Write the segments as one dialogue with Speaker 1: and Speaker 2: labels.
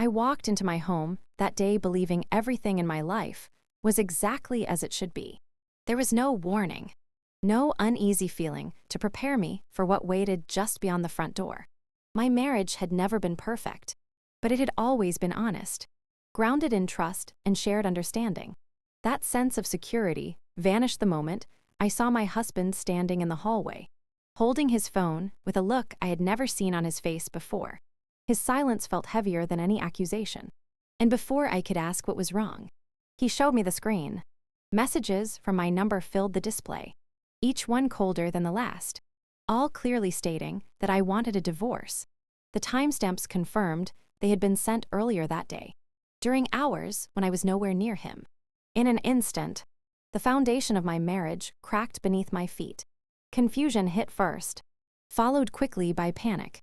Speaker 1: I walked into my home that day believing everything in my life was exactly as it should be. There was no warning, no uneasy feeling to prepare me for what waited just beyond the front door. My marriage had never been perfect, but it had always been honest, grounded in trust and shared understanding. That sense of security vanished the moment I saw my husband standing in the hallway, holding his phone with a look I had never seen on his face before. His silence felt heavier than any accusation. And before I could ask what was wrong, he showed me the screen. Messages from my number filled the display, each one colder than the last, all clearly stating that I wanted a divorce. The timestamps confirmed they had been sent earlier that day, during hours when I was nowhere near him. In an instant, the foundation of my marriage cracked beneath my feet. Confusion hit first, followed quickly by panic.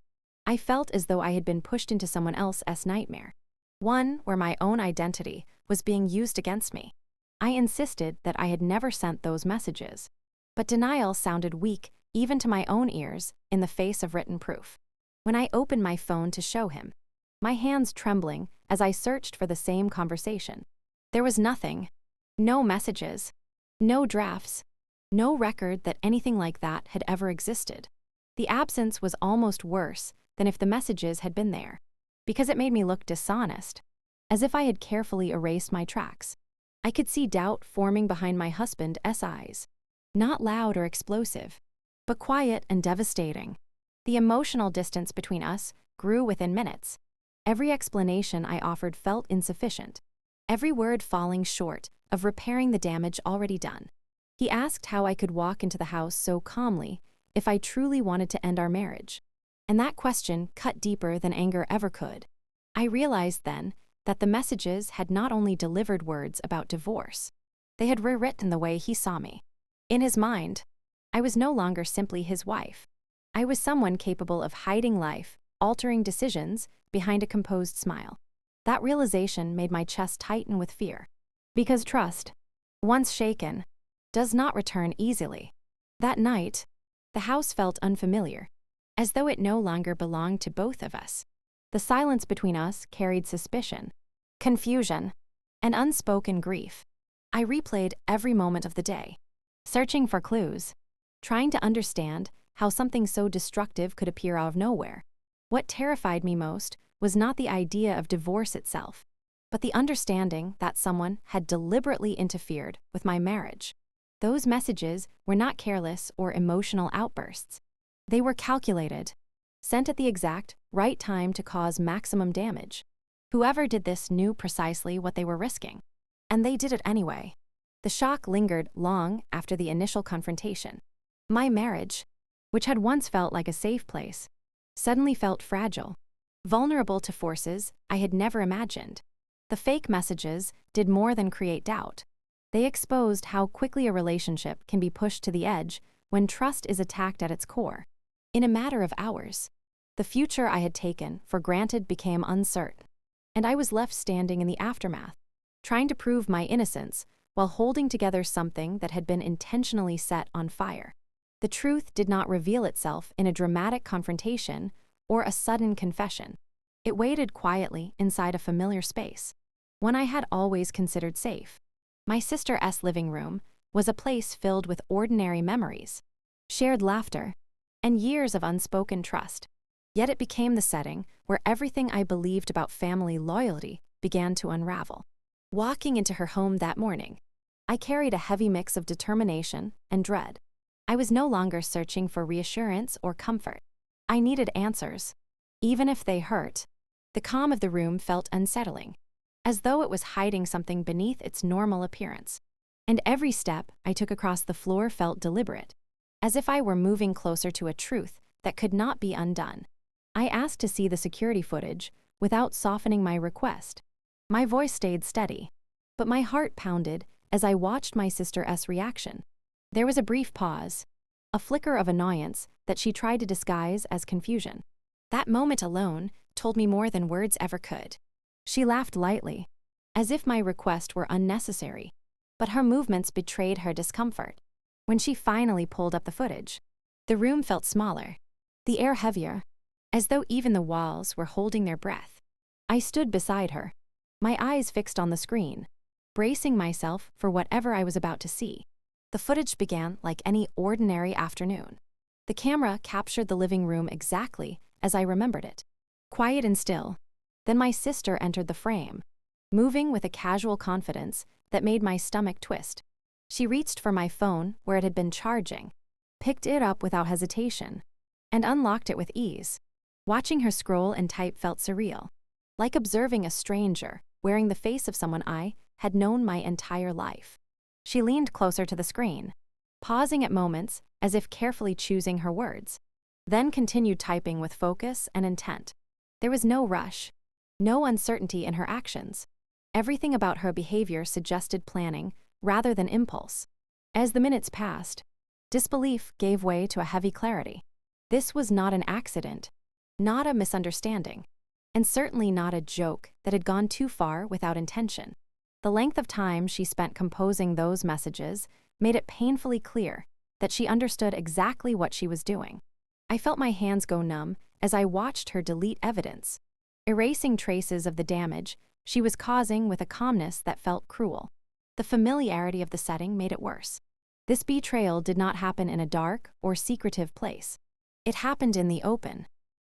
Speaker 1: I felt as though I had been pushed into someone else's nightmare, one where my own identity was being used against me. I insisted that I had never sent those messages, but denial sounded weak even to my own ears in the face of written proof. When I opened my phone to show him, my hands trembling as I searched for the same conversation, there was nothing. No messages, no drafts, no record that anything like that had ever existed. The absence was almost worse than if the messages had been there, because it made me look dishonest, as if I had carefully erased my tracks. I could see doubt forming behind my husband's eyes, not loud or explosive, but quiet and devastating. The emotional distance between us grew within minutes. Every explanation I offered felt insufficient, every word falling short of repairing the damage already done. He asked how I could walk into the house so calmly if I truly wanted to end our marriage. And that question cut deeper than anger ever could. I realized then that the messages had not only delivered words about divorce, they had rewritten the way he saw me. In his mind, I was no longer simply his wife. I was someone capable of hiding life, altering decisions behind a composed smile. That realization made my chest tighten with fear, because trust, once shaken, does not return easily. That night, the house felt unfamiliar, as though it no longer belonged to both of us. The silence between us carried suspicion, confusion, and unspoken grief. I replayed every moment of the day, searching for clues, trying to understand how something so destructive could appear out of nowhere. What terrified me most was not the idea of divorce itself, but the understanding that someone had deliberately interfered with my marriage. Those messages were not careless or emotional outbursts. They were calculated, sent at the exact right time to cause maximum damage. Whoever did this knew precisely what they were risking, and they did it anyway. The shock lingered long after the initial confrontation. My marriage, which had once felt like a safe place, suddenly felt fragile, vulnerable to forces I had never imagined. The fake messages did more than create doubt. They exposed how quickly a relationship can be pushed to the edge when trust is attacked at its core. In a matter of hours, the future I had taken for granted became uncertain, and I was left standing in the aftermath, trying to prove my innocence while holding together something that had been intentionally set on fire. The truth did not reveal itself in a dramatic confrontation or a sudden confession. It waited quietly inside a familiar space, one I had always considered safe. My sister's living room was a place filled with ordinary memories, shared laughter, and years of unspoken trust. Yet it became the setting where everything I believed about family loyalty began to unravel. Walking into her home that morning, I carried a heavy mix of determination and dread. I was no longer searching for reassurance or comfort. I needed answers, even if they hurt. The calm of the room felt unsettling, as though it was hiding something beneath its normal appearance. And every step I took across the floor felt deliberate, as if I were moving closer to a truth that could not be undone. I asked to see the security footage without softening my request. My voice stayed steady, but my heart pounded as I watched my sister's reaction. There was a brief pause, a flicker of annoyance that she tried to disguise as confusion. That moment alone told me more than words ever could. She laughed lightly, as if my request were unnecessary, but her movements betrayed her discomfort. When she finally pulled up the footage, the room felt smaller, the air heavier, as though even the walls were holding their breath. I stood beside her, my eyes fixed on the screen, bracing myself for whatever I was about to see. The footage began like any ordinary afternoon. The camera captured the living room exactly as I remembered it, quiet and still. Then my sister entered the frame, moving with a casual confidence that made my stomach twist. She reached for my phone where it had been charging, picked it up without hesitation, and unlocked it with ease. Watching her scroll and type felt surreal, like observing a stranger wearing the face of someone I had known my entire life. She leaned closer to the screen, pausing at moments as if carefully choosing her words, then continued typing with focus and intent. There was no rush, no uncertainty in her actions. Everything about her behavior suggested planning rather than impulse. As the minutes passed, disbelief gave way to a heavy clarity. This was not an accident, not a misunderstanding, and certainly not a joke that had gone too far without intention. The length of time she spent composing those messages made it painfully clear that she understood exactly what she was doing. I felt my hands go numb as I watched her delete evidence, erasing traces of the damage she was causing with a calmness that felt cruel. The familiarity of the setting made it worse. This betrayal did not happen in a dark or secretive place. It happened in the open,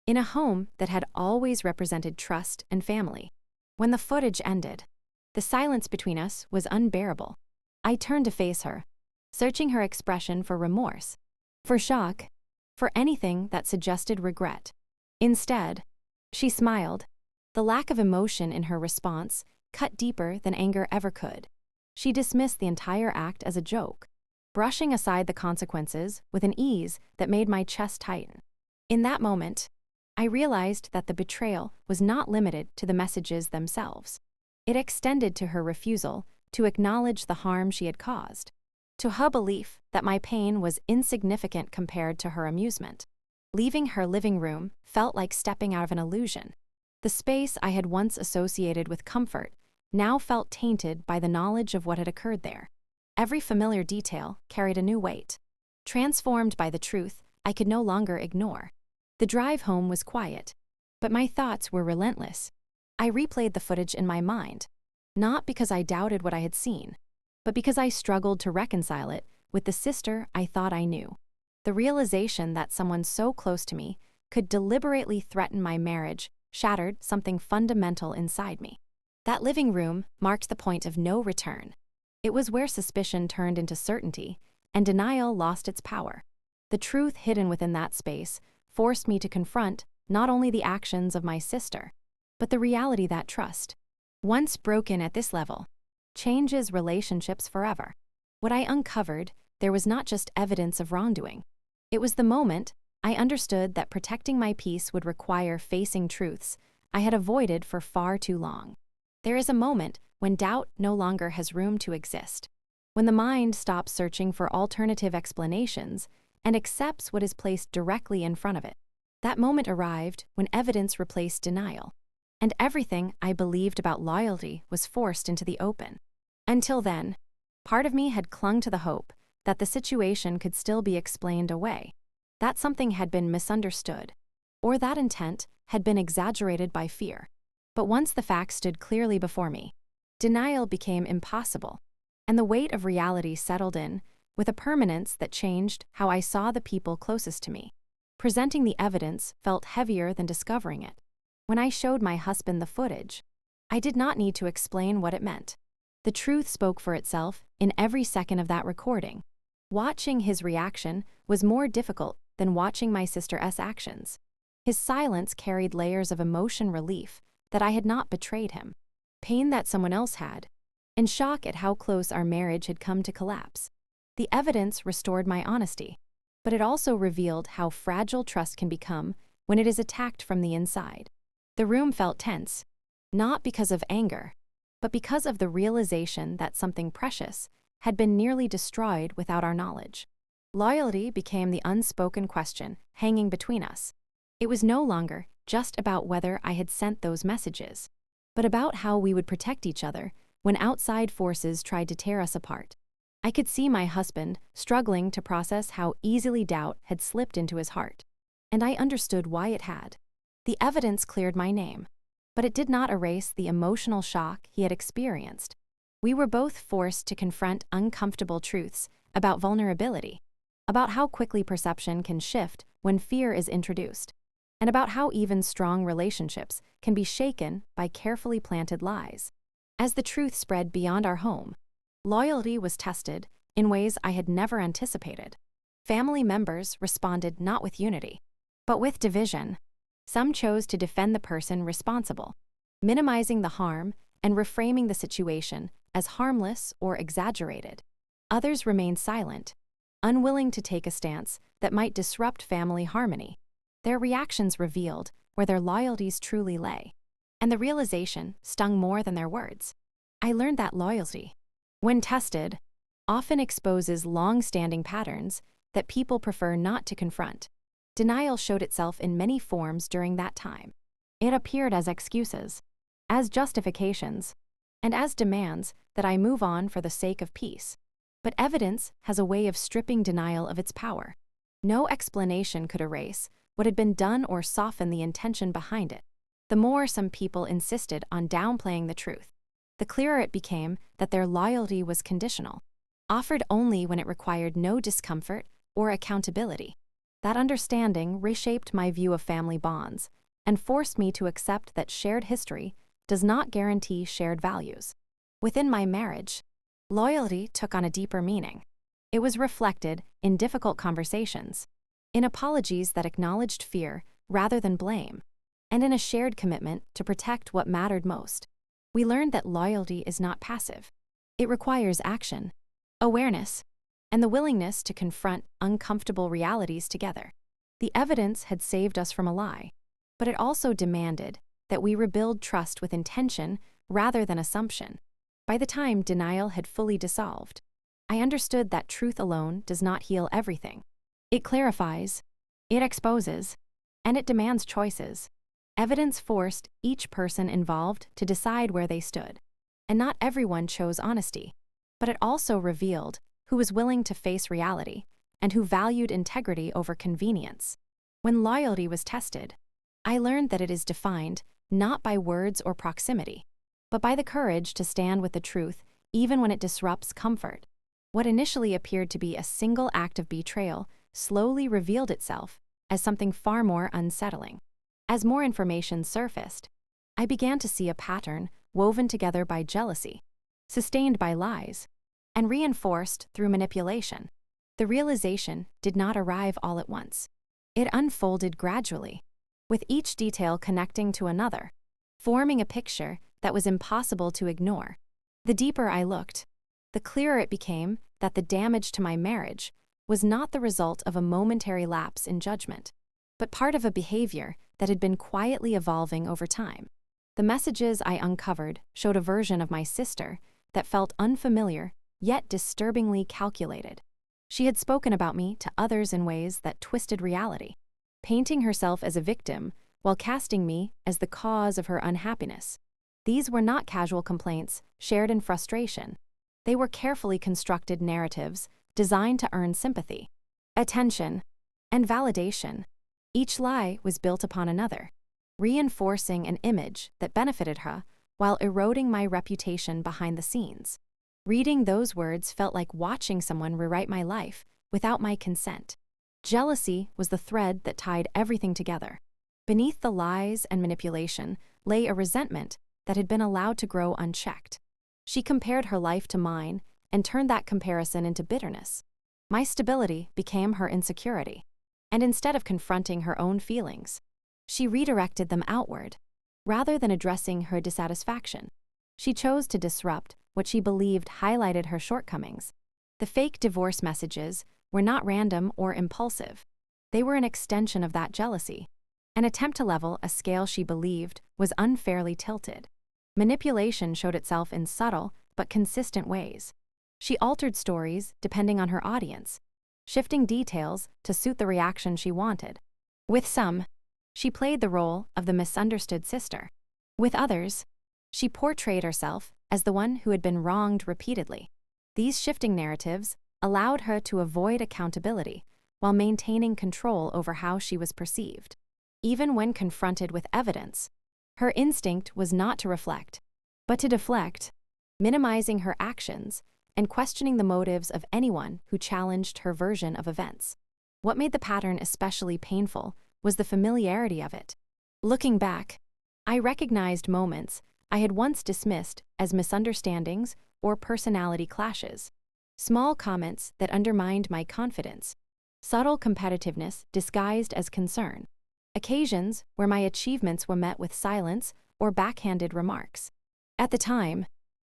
Speaker 1: in a home that had always represented trust and family. When the footage ended, the silence between us was unbearable. I turned to face her, searching her expression for remorse, for shock, for anything that suggested regret. Instead, she smiled. The lack of emotion in her response cut deeper than anger ever could. She dismissed the entire act as a joke, brushing aside the consequences with an ease that made my chest tighten. In that moment, I realized that the betrayal was not limited to the messages themselves. It extended to her refusal to acknowledge the harm she had caused, to her belief that my pain was insignificant compared to her amusement. Leaving her living room felt like stepping out of an illusion. The space I had once associated with comfort now felt tainted by the knowledge of what had occurred there. Every familiar detail carried a new weight, transformed by the truth I could no longer ignore. The drive home was quiet, but my thoughts were relentless. I replayed the footage in my mind, not because I doubted what I had seen, but because I struggled to reconcile it with the sister I thought I knew. The realization that someone so close to me could deliberately threaten my marriage shattered something fundamental inside me. That living room marked the point of no return. It was where suspicion turned into certainty and denial lost its power. The truth hidden within that space forced me to confront not only the actions of my sister, but the reality that trust, once broken at this level, changes relationships forever. What I uncovered, there was not just evidence of wrongdoing. It was the moment I understood that protecting my peace would require facing truths I had avoided for far too long. There is a moment when doubt no longer has room to exist, when the mind stops searching for alternative explanations and accepts what is placed directly in front of it. That moment arrived when evidence replaced denial, and everything I believed about loyalty was forced into the open. Until then, part of me had clung to the hope that the situation could still be explained away, that something had been misunderstood, or that intent had been exaggerated by fear. But once the facts stood clearly before me, denial became impossible, and the weight of reality settled in with a permanence that changed how I saw the people closest to me. Presenting the evidence felt heavier than discovering it. When I showed my husband the footage, I did not need to explain what it meant. The truth spoke for itself in every second of that recording. Watching his reaction was more difficult than watching my sister's actions. His silence carried layers of emotion relief that I had not betrayed him, pain that someone else had, and shock at how close our marriage had come to collapse. The evidence restored my honesty, but it also revealed how fragile trust can become when it is attacked from the inside. The room felt tense, not because of anger, but because of the realization that something precious had been nearly destroyed without our knowledge. Loyalty became the unspoken question hanging between us. It was no longer just about whether I had sent those messages, but about how we would protect each other when outside forces tried to tear us apart. I could see my husband struggling to process how easily doubt had slipped into his heart, and I understood why it had. The evidence cleared my name, but it did not erase the emotional shock he had experienced. We were both forced to confront uncomfortable truths about vulnerability, about how quickly perception can shift when fear is introduced, and about how even strong relationships can be shaken by carefully planted lies. As the truth spread beyond our home, loyalty was tested in ways I had never anticipated. Family members responded not with unity, but with division. Some chose to defend the person responsible, minimizing the harm and reframing the situation as harmless or exaggerated. Others remained silent, unwilling to take a stance that might disrupt family harmony. Their reactions revealed where their loyalties truly lay, and the realization stung more than their words. I learned that loyalty, when tested, often exposes long-standing patterns that people prefer not to confront. Denial showed itself in many forms during that time. It appeared as excuses, as justifications, and as demands that I move on for the sake of peace. But evidence has a way of stripping denial of its power. No explanation could erase what had been done or soften the intention behind it. The more some people insisted on downplaying the truth, the clearer it became that their loyalty was conditional, offered only when it required no discomfort or accountability. That understanding reshaped my view of family bonds and forced me to accept that shared history does not guarantee shared values. Within my marriage, loyalty took on a deeper meaning. It was reflected in difficult conversations, in apologies that acknowledged fear rather than blame, and in a shared commitment to protect what mattered most. We learned that loyalty is not passive. It requires action, awareness, and the willingness to confront uncomfortable realities together. The evidence had saved us from a lie, but it also demanded that we rebuild trust with intention rather than assumption. By the time denial had fully dissolved, I understood that truth alone does not heal everything. It clarifies, it exposes, and it demands choices. Evidence forced each person involved to decide where they stood, and not everyone chose honesty, but it also revealed who was willing to face reality and who valued integrity over convenience. When loyalty was tested, I learned that it is defined not by words or proximity, but by the courage to stand with the truth even when it disrupts comfort. What initially appeared to be a single act of betrayal slowly revealed itself as something far more unsettling. As more information surfaced, I began to see a pattern woven together by jealousy, sustained by lies, and reinforced through manipulation. The realization did not arrive all at once. It unfolded gradually, with each detail connecting to another, forming a picture that was impossible to ignore. The deeper I looked, the clearer it became that the damage to my marriage was not the result of a momentary lapse in judgment, but part of a behavior that had been quietly evolving over time. The messages I uncovered showed a version of my sister that felt unfamiliar yet disturbingly calculated. She had spoken about me to others in ways that twisted reality, painting herself as a victim while casting me as the cause of her unhappiness. These were not casual complaints shared in frustration. They were carefully constructed narratives designed to earn sympathy, attention, and validation. Each lie was built upon another, reinforcing an image that benefited her while eroding my reputation behind the scenes. Reading those words felt like watching someone rewrite my life without my consent. Jealousy was the thread that tied everything together. Beneath the lies and manipulation lay a resentment that had been allowed to grow unchecked. She compared her life to mine and turned that comparison into bitterness. My stability became her insecurity, and instead of confronting her own feelings, she redirected them outward. Rather than addressing her dissatisfaction, she chose to disrupt what she believed highlighted her shortcomings. The fake divorce messages were not random or impulsive. They were an extension of that jealousy, an attempt to level a scale she believed was unfairly tilted. Manipulation showed itself in subtle but consistent ways. She altered stories depending on her audience, shifting details to suit the reaction she wanted. With some, she played the role of the misunderstood sister. With others, she portrayed herself as the one who had been wronged repeatedly. These shifting narratives allowed her to avoid accountability while maintaining control over how she was perceived. Even when confronted with evidence, Her instinct was not to reflect, but to deflect, minimizing her actions and questioning the motives of anyone who challenged her version of events. What made the pattern especially painful was the familiarity of it. Looking back, I recognized moments I had once dismissed as misunderstandings or personality clashes. Small comments that undermined my confidence, subtle competitiveness disguised as concern, occasions where my achievements were met with silence or backhanded remarks. At the time,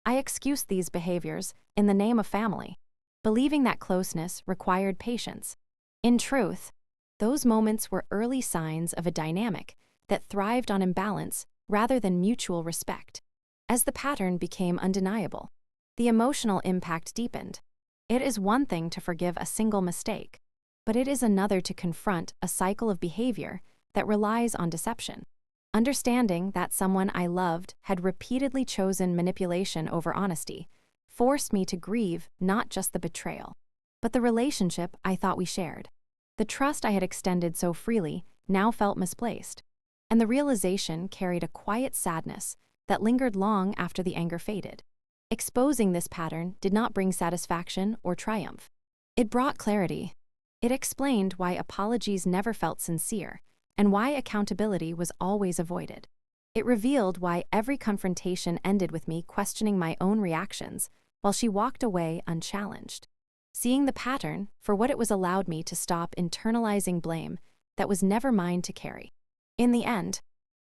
Speaker 1: I excused these behaviors in the name of family, believing that closeness required patience. In truth, those moments were early signs of a dynamic that thrived on imbalance rather than mutual respect. As the pattern became undeniable, the emotional impact deepened. It is one thing to forgive a single mistake, but it is another to confront a cycle of behavior that relies on deception. Understanding that someone I loved had repeatedly chosen manipulation over honesty forced me to grieve not just the betrayal, but the relationship I thought we shared. The trust I had extended so freely now felt misplaced, and the realization carried a quiet sadness that lingered long after the anger faded. Exposing this pattern did not bring satisfaction or triumph. It brought clarity. It explained why apologies never felt sincere and why accountability was always avoided. It revealed why every confrontation ended with me questioning my own reactions while she walked away unchallenged. Seeing the pattern for what it was allowed me to stop internalizing blame that was never mine to carry. In the end,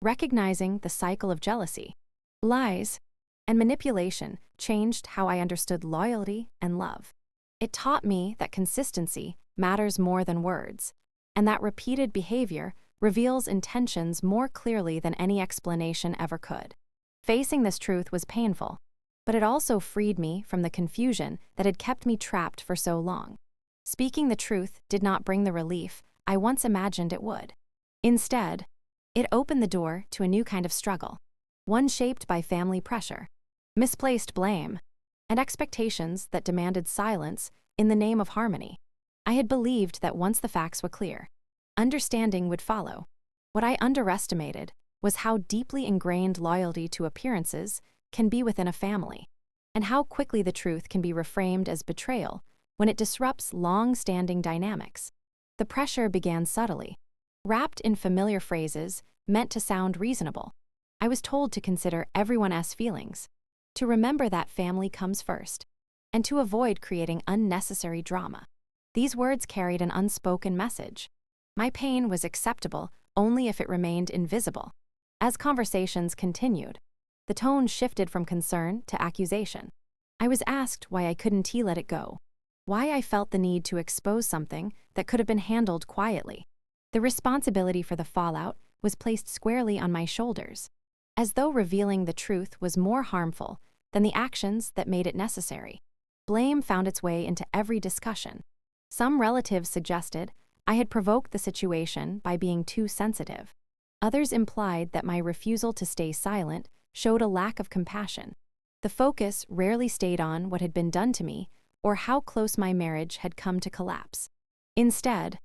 Speaker 1: recognizing the cycle of jealousy, lies, and manipulation changed how I understood loyalty and love. It taught me that consistency matters more than words, and that repeated behavior reveals intentions more clearly than any explanation ever could. Facing this truth was painful, but it also freed me from the confusion that had kept me trapped for so long. Speaking the truth did not bring the relief I once imagined it would. Instead, it opened the door to a new kind of struggle, one shaped by family pressure, misplaced blame, and expectations that demanded silence in the name of harmony. I had believed that once the facts were clear, understanding would follow. What I underestimated was how deeply ingrained loyalty to appearances can be within a family, and how quickly the truth can be reframed as betrayal when it disrupts long-standing dynamics. The pressure began subtly, wrapped in familiar phrases meant to sound reasonable. I was told to consider everyone else's feelings, to remember that family comes first, and to avoid creating unnecessary drama. These words carried an unspoken message. My pain was acceptable only if it remained invisible. As conversations continued, the tone shifted from concern to accusation. I was asked why I couldn't let it go, why I felt the need to expose something that could have been handled quietly. The responsibility for the fallout was placed squarely on my shoulders, as though revealing the truth was more harmful than the actions that made it necessary. Blame found its way into every discussion. Some relatives suggested I had provoked the situation by being too sensitive. Others implied that my refusal to stay silent showed a lack of compassion. The focus rarely stayed on what had been done to me or how close my marriage had come to collapse. Instead,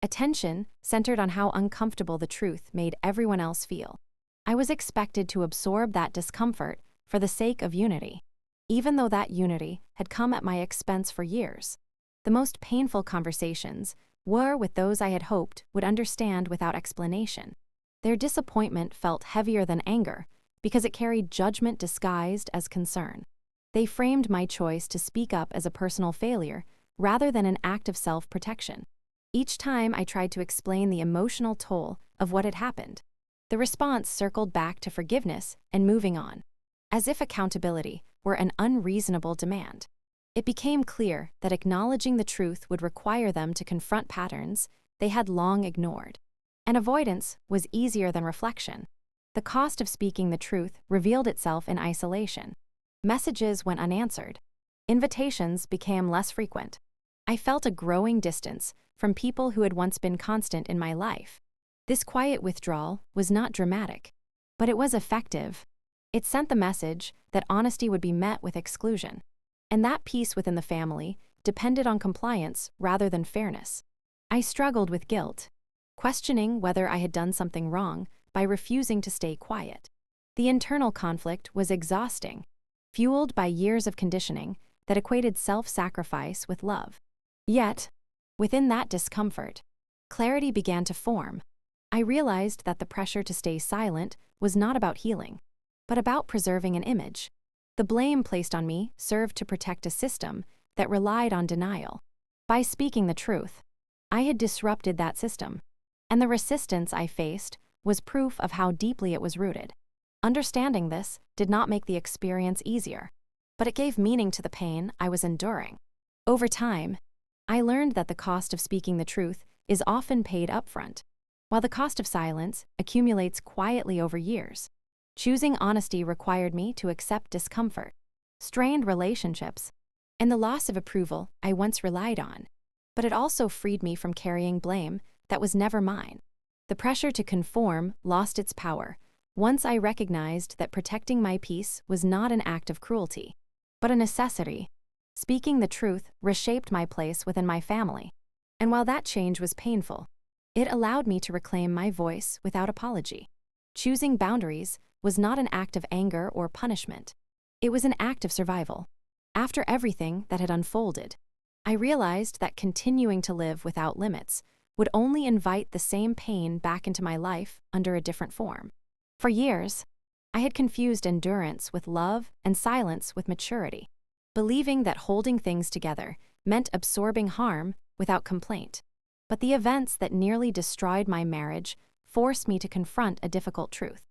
Speaker 1: attention centered on how uncomfortable the truth made everyone else feel. I was expected to absorb that discomfort for the sake of unity, even though that unity had come at my expense for years. The most painful conversations were with those I had hoped would understand without explanation. Their disappointment felt heavier than anger because it carried judgment disguised as concern. They framed my choice to speak up as a personal failure rather than an act of self-protection. Each time I tried to explain the emotional toll of what had happened, the response circled back to forgiveness and moving on, as if accountability were an unreasonable demand. It became clear that acknowledging the truth would require them to confront patterns they had long ignored. And avoidance was easier than reflection. The cost of speaking the truth revealed itself in isolation. Messages went unanswered. Invitations became less frequent. I felt a growing distance from people who had once been constant in my life. This quiet withdrawal was not dramatic, but it was effective. It sent the message that honesty would be met with exclusion, and that peace within the family depended on compliance rather than fairness. I struggled with guilt, questioning whether I had done something wrong by refusing to stay quiet. The internal conflict was exhausting, fueled by years of conditioning that equated self-sacrifice with love. Yet, within that discomfort, clarity began to form. I realized that the pressure to stay silent was not about healing, but about preserving an image. The blame placed on me served to protect a system that relied on denial. By speaking the truth, I had disrupted that system, and the resistance I faced was proof of how deeply it was rooted. Understanding this did not make the experience easier, but it gave meaning to the pain I was enduring. Over time, I learned that the cost of speaking the truth is often paid upfront, while the cost of silence accumulates quietly over years. Choosing honesty required me to accept discomfort, strained relationships, and the loss of approval I once relied on. But it also freed me from carrying blame that was never mine. The pressure to conform lost its power once I recognized that protecting my peace was not an act of cruelty, but a necessity. Speaking the truth reshaped my place within my family, and while that change was painful, it allowed me to reclaim my voice without apology. Choosing boundaries was not an act of anger or punishment. It was an act of survival. After everything that had unfolded, I realized that continuing to live without limits would only invite the same pain back into my life under a different form. For years, I had confused endurance with love and silence with maturity, believing that holding things together meant absorbing harm without complaint. But the events that nearly destroyed my marriage forced me to confront a difficult truth.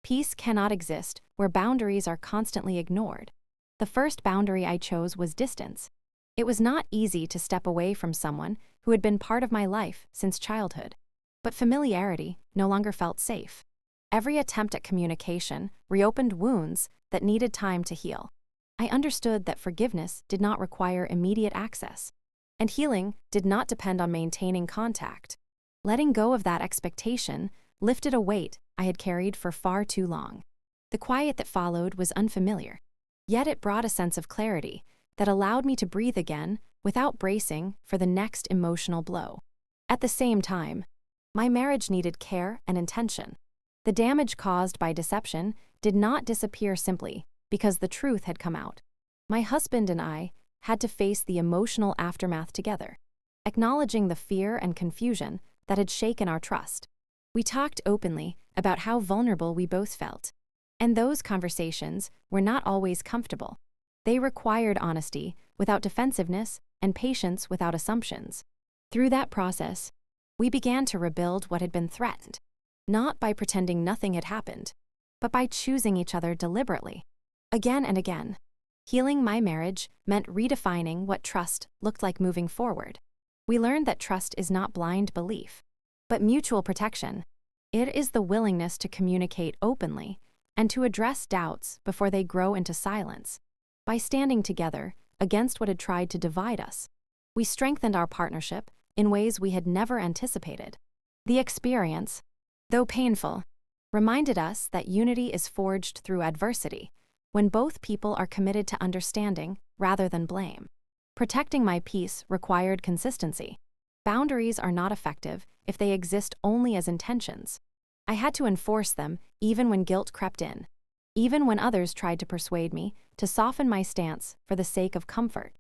Speaker 1: Peace cannot exist where boundaries are constantly ignored. The first boundary I chose was distance. It was not easy to step away from someone who had been part of my life since childhood, but familiarity no longer felt safe. Every attempt at communication reopened wounds that needed time to heal. I understood that forgiveness did not require immediate access, and healing did not depend on maintaining contact. Letting go of that expectation lifted a weight I had carried for far too long. The quiet that followed was unfamiliar, yet it brought a sense of clarity that allowed me to breathe again without bracing for the next emotional blow. At the same time, my marriage needed care and intention. The damage caused by deception did not disappear simply because the truth had come out. My husband and I had to face the emotional aftermath together, acknowledging the fear and confusion that had shaken our trust. We talked openly about how vulnerable we both felt, and those conversations were not always comfortable. They required honesty without defensiveness and patience without assumptions. Through that process, we began to rebuild what had been threatened, not by pretending nothing had happened, but by choosing each other deliberately. Again and again, healing my marriage meant redefining what trust looked like moving forward. We learned that trust is not blind belief, but mutual protection. It is the willingness to communicate openly and to address doubts before they grow into silence. By standing together against what had tried to divide us, we strengthened our partnership in ways we had never anticipated. The experience, though painful, reminded us that unity is forged through adversity when both people are committed to understanding rather than blame. Protecting my peace required consistency. Boundaries are not effective if they exist only as intentions. I had to enforce them even when guilt crept in, even when others tried to persuade me to soften my stance for the sake of comfort.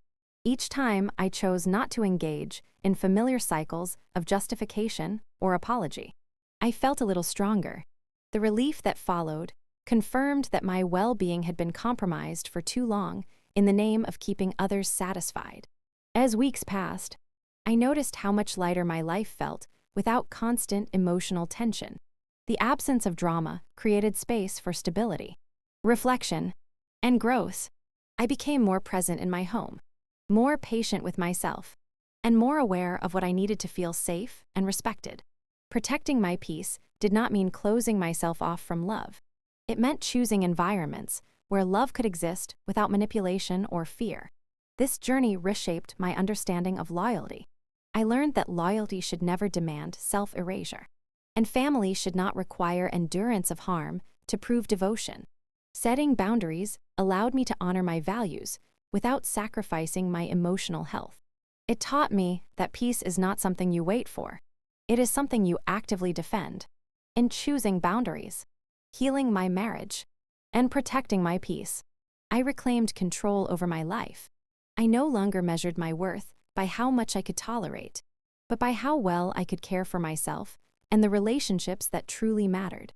Speaker 1: Each time I chose not to engage in familiar cycles of justification or apology, I felt a little stronger. The relief that followed confirmed that my well-being had been compromised for too long in the name of keeping others satisfied. As weeks passed, I noticed how much lighter my life felt without constant emotional tension. The absence of drama created space for stability, reflection, and growth. I became more present in my home, more patient with myself, and more aware of what I needed to feel safe and respected. Protecting my peace did not mean closing myself off from love. It meant choosing environments where love could exist without manipulation or fear. This journey reshaped my understanding of loyalty. I learned that loyalty should never demand self-erasure, and family should not require endurance of harm to prove devotion. Setting boundaries allowed me to honor my values without sacrificing my emotional health. It taught me that peace is not something you wait for. It is something you actively defend. In choosing boundaries, healing my marriage and protecting my peace. I reclaimed control over my life. I no longer measured my worth by how much I could tolerate, but by how well I could care for myself and the relationships that truly mattered.